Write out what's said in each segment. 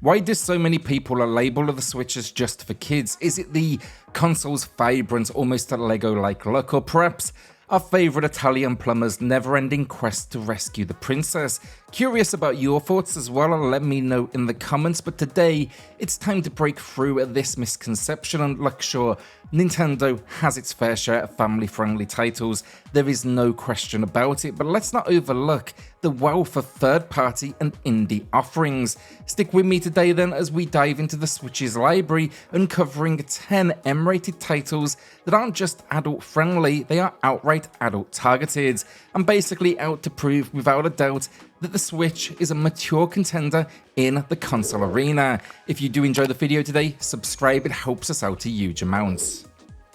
Why do so many people label the Switch as just for kids? Is it the console's vibrant, almost Lego-like look, or perhaps our favourite Italian plumber's never-ending quest to rescue the princess? Curious about your thoughts as well, and let me know in the comments, but today it's time to break through this misconception. And look, sure, Nintendo has its fair share of family-friendly titles, there is no question about it, but let's not overlook the wealth of third-party and indie offerings. Stick with me today then as we dive into the Switch's library, uncovering 10 M-rated titles that aren't just adult-friendly, they are outright adult-targeted, and basically out to prove without a doubt that the Switch is a mature contender in the console arena. If you do enjoy the video today, subscribe, it helps us out a huge amount.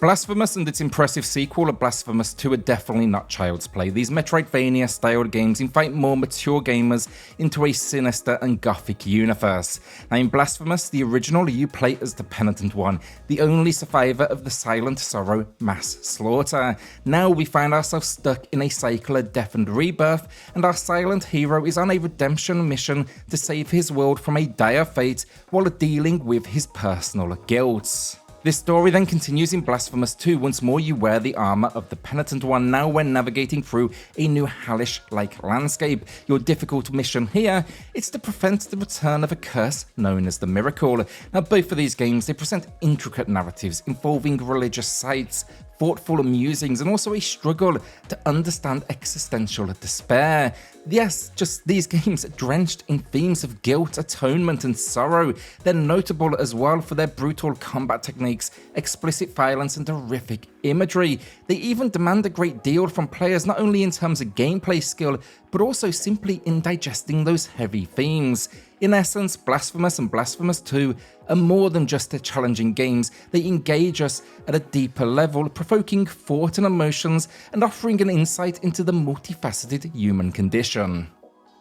Blasphemous and its impressive sequel, Blasphemous 2, are definitely not child's play. These Metroidvania-styled games invite more mature gamers into a sinister and gothic universe. Now in Blasphemous, the original, you play as the Penitent One, the only survivor of the Silent Sorrow mass slaughter. Now we find ourselves stuck in a cycle of death and rebirth, and our silent hero is on a redemption mission to save his world from a dire fate while dealing with his personal guilt. This story then continues in Blasphemous 2. Once more you wear the armor of the Penitent One, now when navigating through a new hellish-like landscape. Your difficult mission here is to prevent the return of a curse known as the Miracle. Now both of these games, they present intricate narratives involving religious sites, thoughtful musings, and also a struggle to understand existential despair. Yes, just these games drenched in themes of guilt, atonement, and sorrow. They're notable as well for their brutal combat techniques, explicit violence, and horrific imagery. They even demand a great deal from players, not only in terms of gameplay skill, but also simply in digesting those heavy themes. In essence, Blasphemous and Blasphemous 2 are more than just their challenging games. They engage us at a deeper level, provoking thought and emotions and offering an insight into the multifaceted human condition.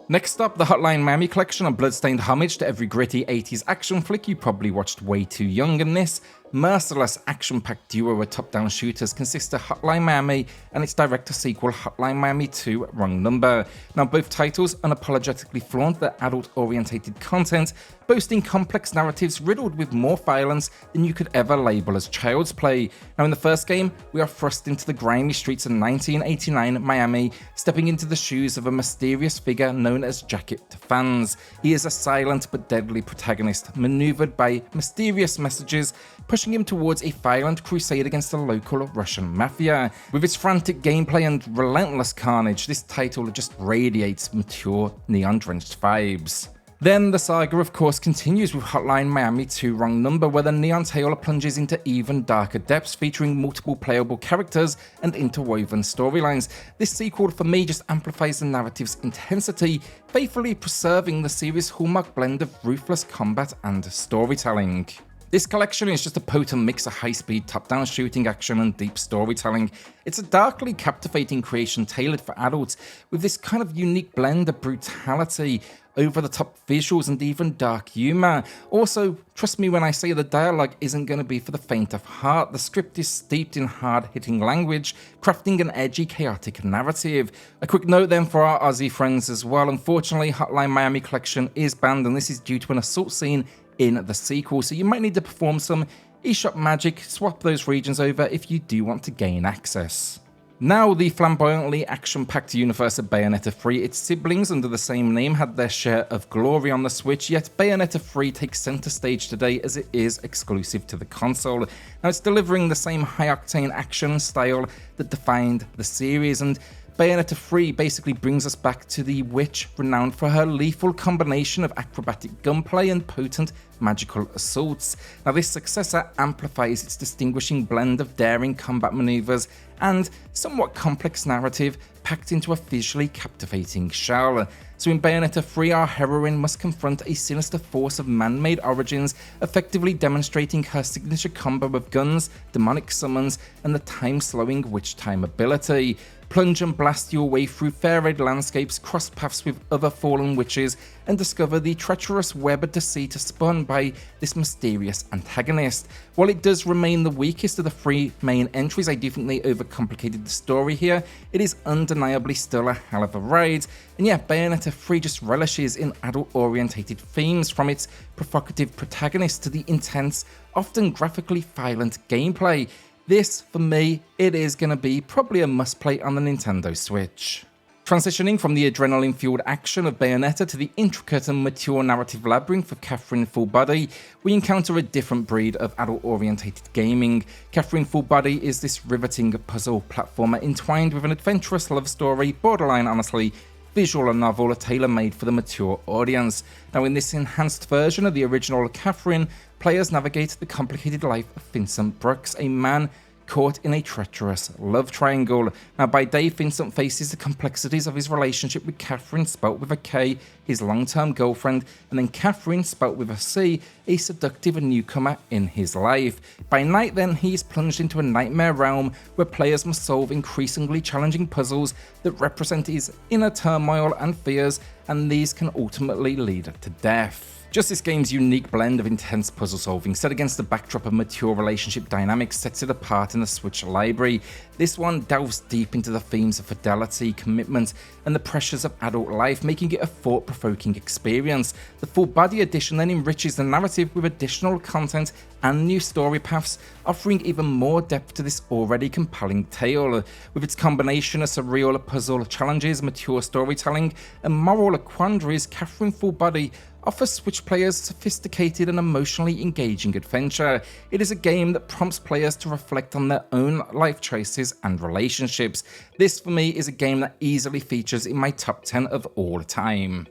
Next up, the Hotline Miami collection, a bloodstained homage to every gritty 80s action flick you probably watched way too young, and this merciless action-packed duo of top-down shooters consists of Hotline Miami and its direct sequel Hotline Miami 2 Wrong Number. Now both titles unapologetically flaunt their adult-orientated content, boasting complex narratives riddled with more violence than you could ever label as child's play. Now in the first game, we are thrust into the grimy streets of 1989 Miami, stepping into the shoes of a mysterious figure known as Jacket to fans. He is a silent but deadly protagonist, maneuvered by mysterious messages, pushing him towards a violent crusade against the local Russian mafia. With its frantic gameplay and relentless carnage, this title just radiates mature, neon-drenched vibes. Then the saga of course continues with Hotline Miami 2 Wrong Number, where the neon tale plunges into even darker depths, featuring multiple playable characters and interwoven storylines. This sequel for me just amplifies the narrative's intensity, faithfully preserving the series' hallmark blend of ruthless combat and storytelling. This collection is just a potent mix of high-speed top-down shooting action and deep storytelling. It's a darkly captivating creation tailored for adults, with this kind of unique blend of brutality, over-the-top visuals, and even dark humor. Also, trust me when I say the dialogue isn't going to be for the faint of heart. The script is steeped in hard-hitting language, crafting an edgy, chaotic narrative. A quick note then for our Aussie friends as well. Unfortunately, Hotline Miami collection is banned, and this is due to an assault scene in the sequel, so you might need to perform some eShop magic, swap those regions over if you do want to gain access. Now, the flamboyantly action-packed universe of Bayonetta 3, its siblings under the same name had their share of glory on the Switch, yet Bayonetta 3 takes center stage today as it is exclusive to the console. Now, it's delivering the same high-octane action style that defined the series, and Bayonetta 3 basically brings us back to the witch renowned for her lethal combination of acrobatic gunplay and potent magical assaults. Now this successor amplifies its distinguishing blend of daring combat maneuvers and somewhat complex narrative packed into a visually captivating shell. So in Bayonetta 3, our heroine must confront a sinister force of man-made origins, effectively demonstrating her signature combo of guns, demonic summons, and the time-slowing witch time ability. Plunge and blast your way through fair-red landscapes, cross paths with other fallen witches, and discover the treacherous web of deceit spun by this mysterious antagonist. While it does remain the weakest of the three main entries, I do think they overcomplicated the story here. It is undeniably still a hell of a ride, and yeah, Bayonetta 3 just relishes in adult-orientated themes, from its provocative protagonist to the intense, often graphically violent gameplay. This, for me, it is going to be probably a must-play on the Nintendo Switch. Transitioning from the adrenaline-fueled action of Bayonetta to the intricate and mature narrative labyrinth of Catherine Full Body, we encounter a different breed of adult-orientated gaming. Catherine Full Body is this riveting puzzle platformer entwined with an adventurous love story, borderline honestly, visual novel tailor-made for the mature audience. Now, in this enhanced version of the original Catherine, players navigate the complicated life of Vincent Brooks, a man caught in a treacherous love triangle. Now, by day, Vincent faces the complexities of his relationship with Catherine, spelt with a K, his long-term girlfriend, and then Catherine, spelt with a C, a seductive newcomer in his life. By night, then, he is plunged into a nightmare realm where players must solve increasingly challenging puzzles that represent his inner turmoil and fears, and these can ultimately lead to death. Just this game's unique blend of intense puzzle solving set against the backdrop of mature relationship dynamics sets it apart in the Switch library. This one delves deep into the themes of fidelity, commitment, and the pressures of adult life, making it a thought-provoking experience. The Full Body edition then enriches the narrative with additional content and new story paths, offering even more depth to this already compelling tale. With its combination of surreal puzzle challenges, mature storytelling, and moral quandaries, Catherine Full Body offers Switch players sophisticated and emotionally engaging adventure. It is a game that prompts players to reflect on their own life choices and relationships. This, for me, is a game that easily features in my top 10 of all time.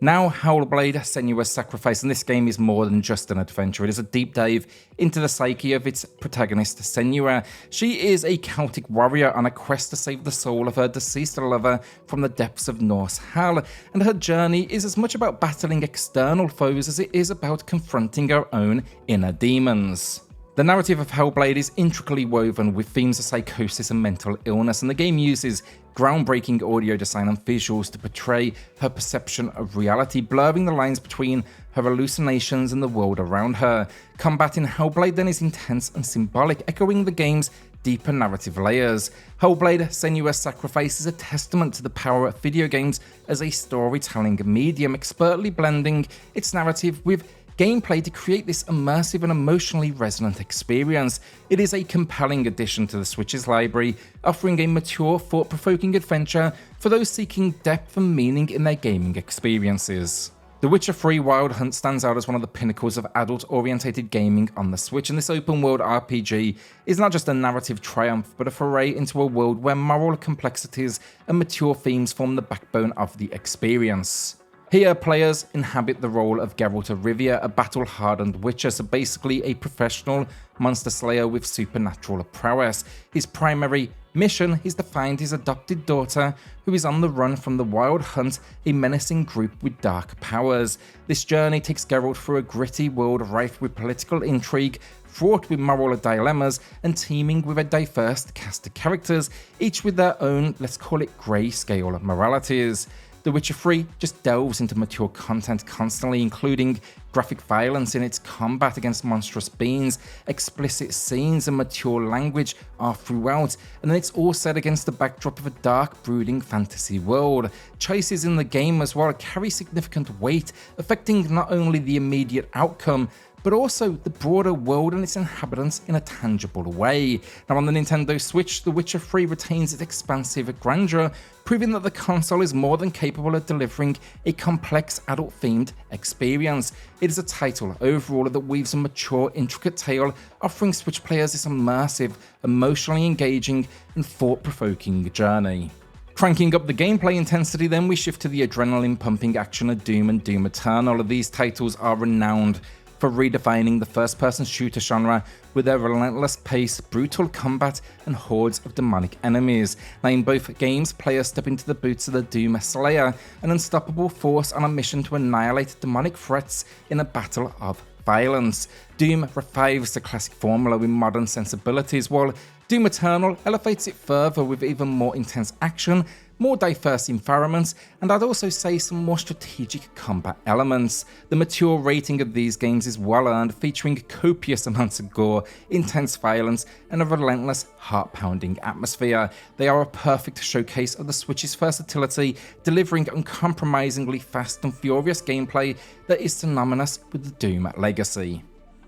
Now, Hellblade: Senua's Sacrifice, and this game is more than just an adventure. It is a deep dive into the psyche of its protagonist, Senua. She is a Celtic warrior on a quest to save the soul of her deceased lover from the depths of Norse hell, and her journey is as much about battling external foes as it is about confronting her own inner demons. The narrative of Hellblade is intricately woven with themes of psychosis and mental illness, and the game uses groundbreaking audio design and visuals to portray her perception of reality, blurring the lines between her hallucinations and the world around her. Combat in Hellblade then is intense and symbolic, echoing the game's deeper narrative layers. Hellblade: Senua's Sacrifice is a testament to the power of video games as a storytelling medium, expertly blending its narrative with gameplay to create this immersive and emotionally resonant experience. It is a compelling addition to the Switch's library, offering a mature, thought-provoking adventure for those seeking depth and meaning in their gaming experiences. The Witcher 3 Wild Hunt stands out as one of the pinnacles of adult-orientated gaming on the Switch, and this open-world RPG is not just a narrative triumph, but a foray into a world where moral complexities and mature themes form the backbone of the experience. Here, players inhabit the role of Geralt of Rivia, a battle-hardened witcher, so basically a professional monster slayer with supernatural prowess. His primary mission is to find his adopted daughter, who is on the run from the Wild Hunt, a menacing group with dark powers. This journey takes Geralt through a gritty world rife with political intrigue, fraught with moral dilemmas, and teeming with a diverse cast of characters, each with their own, let's call it grayscale moralities. The Witcher 3 just delves into mature content constantly, including graphic violence in its combat against monstrous beings, explicit scenes and mature language are throughout, and then it's all set against the backdrop of a dark, brooding fantasy world. Choices in the game as well carry significant weight, affecting not only the immediate outcome, but also the broader world and its inhabitants in a tangible way. Now, on the Nintendo Switch, The Witcher 3 retains its expansive grandeur, proving that the console is more than capable of delivering a complex adult-themed experience. It is a title overall that weaves a mature, intricate tale, offering Switch players this immersive, emotionally engaging, and thought-provoking journey. Cranking up the gameplay intensity, then we shift to the adrenaline-pumping action of Doom and Doom Eternal. These titles are renowned for redefining the first-person shooter genre with their relentless pace, brutal combat, and hordes of demonic enemies. Now, in both games, players step into the boots of the Doom Slayer, an unstoppable force on a mission to annihilate demonic threats in a battle of violence. Doom revives the classic formula with modern sensibilities, while Doom Eternal elevates it further with even more intense action, more diverse environments, and I'd also say some more strategic combat elements. The mature rating of these games is well earned, featuring copious amounts of gore, intense violence, and a relentless, heart-pounding atmosphere. They are a perfect showcase of the Switch's versatility, delivering uncompromisingly fast and furious gameplay that is synonymous with the Doom legacy.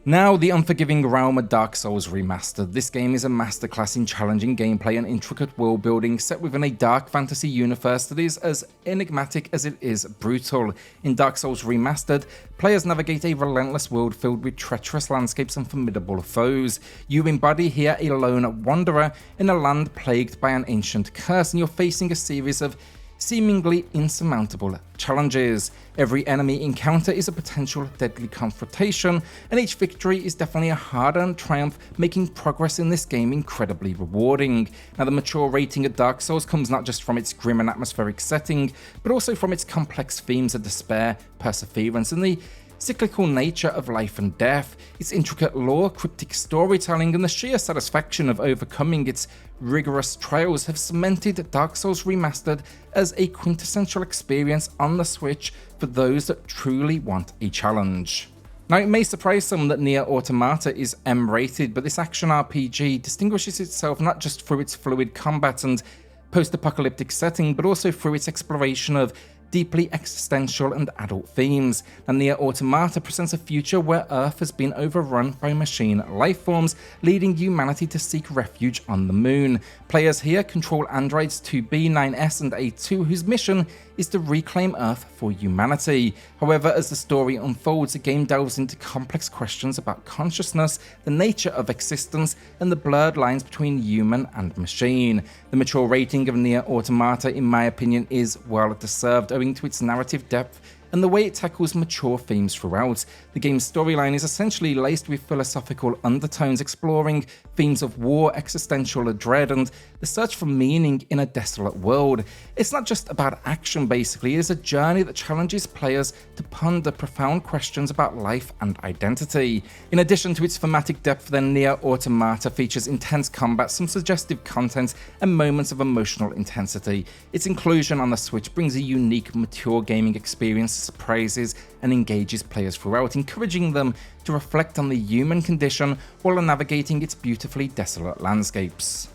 Now, the unforgiving realm of Dark Souls Remastered. This game is a masterclass in challenging gameplay and intricate world building set within a dark fantasy universe that is as enigmatic as it is brutal. In Dark Souls Remastered, players navigate a relentless world filled with treacherous landscapes and formidable foes. You embody here a lone wanderer in a land plagued by an ancient curse, and you're facing a series of seemingly insurmountable challenges. Every enemy encounter is a potential deadly confrontation, and each victory is definitely a hard-earned triumph, making progress in this game incredibly rewarding. Now, the mature rating of Dark Souls comes not just from its grim and atmospheric setting, but also from its complex themes of despair, perseverance, and the cyclical nature of life and death. Its intricate lore, cryptic storytelling, and the sheer satisfaction of overcoming its rigorous trials have cemented Dark Souls Remastered as a quintessential experience on the Switch for those that truly want a challenge. Now, it may surprise some that Nier Automata is M-rated, but this action RPG distinguishes itself not just through its fluid combat and post-apocalyptic setting, but also through its exploration of deeply existential and adult themes. And Nier Automata presents a future where Earth has been overrun by machine lifeforms, leading humanity to seek refuge on the moon. Players here control androids 2B, 9S, and A2, whose mission is to reclaim Earth for humanity. However, as the story unfolds, the game delves into complex questions about consciousness, the nature of existence, and the blurred lines between human and machine. The mature rating of Nier Automata, in my opinion, is well deserved, owing to its narrative depth and the way it tackles mature themes throughout. The game's storyline is essentially laced with philosophical undertones, exploring themes of war, existential dread, and the search for meaning in a desolate world. It's not just about action, basically, it is a journey that challenges players to ponder profound questions about life and identity. In addition to its thematic depth, then Nier Automata features intense combat, some suggestive content, and moments of emotional intensity. Its inclusion on the Switch brings a unique, mature gaming experience, surprises, and engages players throughout, encouraging them to reflect on the human condition while navigating its beautifully desolate landscapes.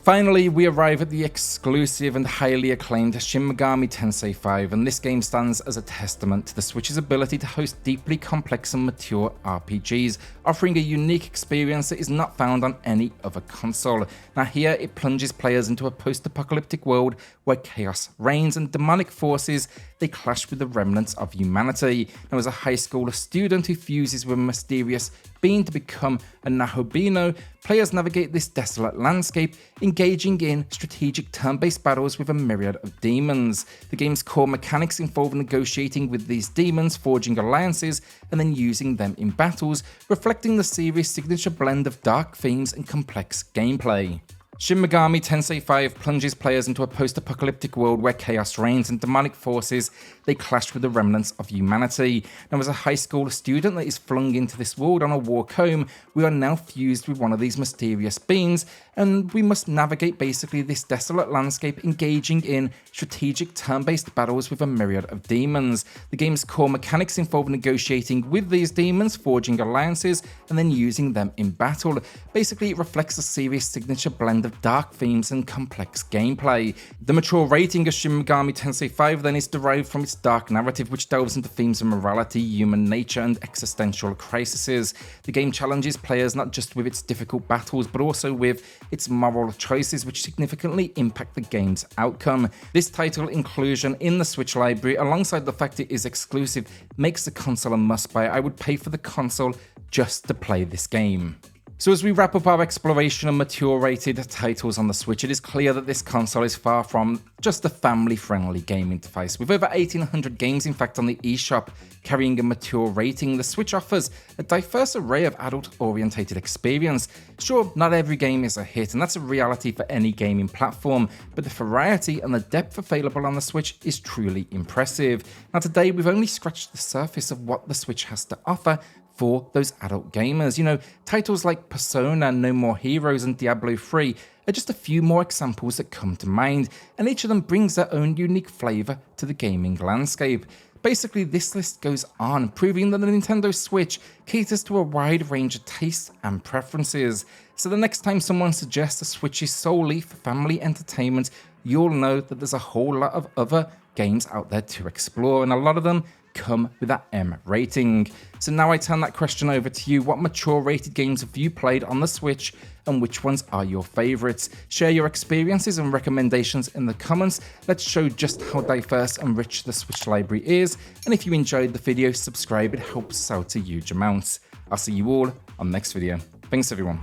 Finally, we arrive at the exclusive and highly acclaimed Shin Megami Tensei 5, and this game stands as a testament to the Switch's ability to host deeply complex and mature RPGs, offering a unique experience that is not found on any other console. Now here, it plunges players into a post-apocalyptic world where chaos reigns and demonic forces, they clash with the remnants of humanity. Now, as a high school student who fuses with a mysterious being to become a Nahobino, players navigate this desolate landscape, engaging in strategic turn-based battles with a myriad of demons. The game's core mechanics involve negotiating with these demons, forging alliances, and then using them in battles, reflecting the series' signature blend of dark themes and complex gameplay. Shin Megami Tensei 5 plunges players into a post-apocalyptic world where chaos reigns and demonic forces, they clash with the remnants of humanity. Now, as a high school student that is flung into this world on a walk home, we are now fused with one of these mysterious beings, and we must navigate basically this desolate landscape, engaging in strategic turn-based battles with a myriad of demons. The game's core mechanics involve negotiating with these demons, forging alliances, and then using them in battle. Basically, it reflects the series' signature blend of dark themes and complex gameplay. The mature rating of Shin Megami Tensei 5 then is derived from its dark narrative, which delves into themes of morality, human nature, and existential crises. The game challenges players not just with its difficult battles, but also with its moral choices, which significantly impact the game's outcome. This title inclusion in the Switch library, alongside the fact it is exclusive, makes the console a must-buy. I would pay for the console just to play this game. So as we wrap up our exploration of mature-rated titles on the Switch, it is clear that this console is far from just a family-friendly gaming device. With over 1,800 games, in fact, on the eShop carrying a mature rating, the Switch offers a diverse array of adult-orientated experience. Sure, not every game is a hit, and that's a reality for any gaming platform, but the variety and the depth available on the Switch is truly impressive. Now today, we've only scratched the surface of what the Switch has to offer, for those adult gamers. You know, titles like Persona, No More Heroes, and Diablo 3 are just a few more examples that come to mind, and each of them brings their own unique flavour to the gaming landscape. Basically, this list goes on, proving that the Nintendo Switch caters to a wide range of tastes and preferences. So the next time someone suggests a Switch is solely for family entertainment, you'll know that there's a whole lot of other games out there to explore, and a lot of them come with that M rating. So now I turn that question over to you. What mature rated games have you played on the Switch, and which ones are your favourites? Share your experiences and recommendations in the comments. Let's show just how diverse and rich the Switch library is, and if you enjoyed the video, subscribe, it helps us out a huge amount. I'll see you all on the next video. Thanks everyone.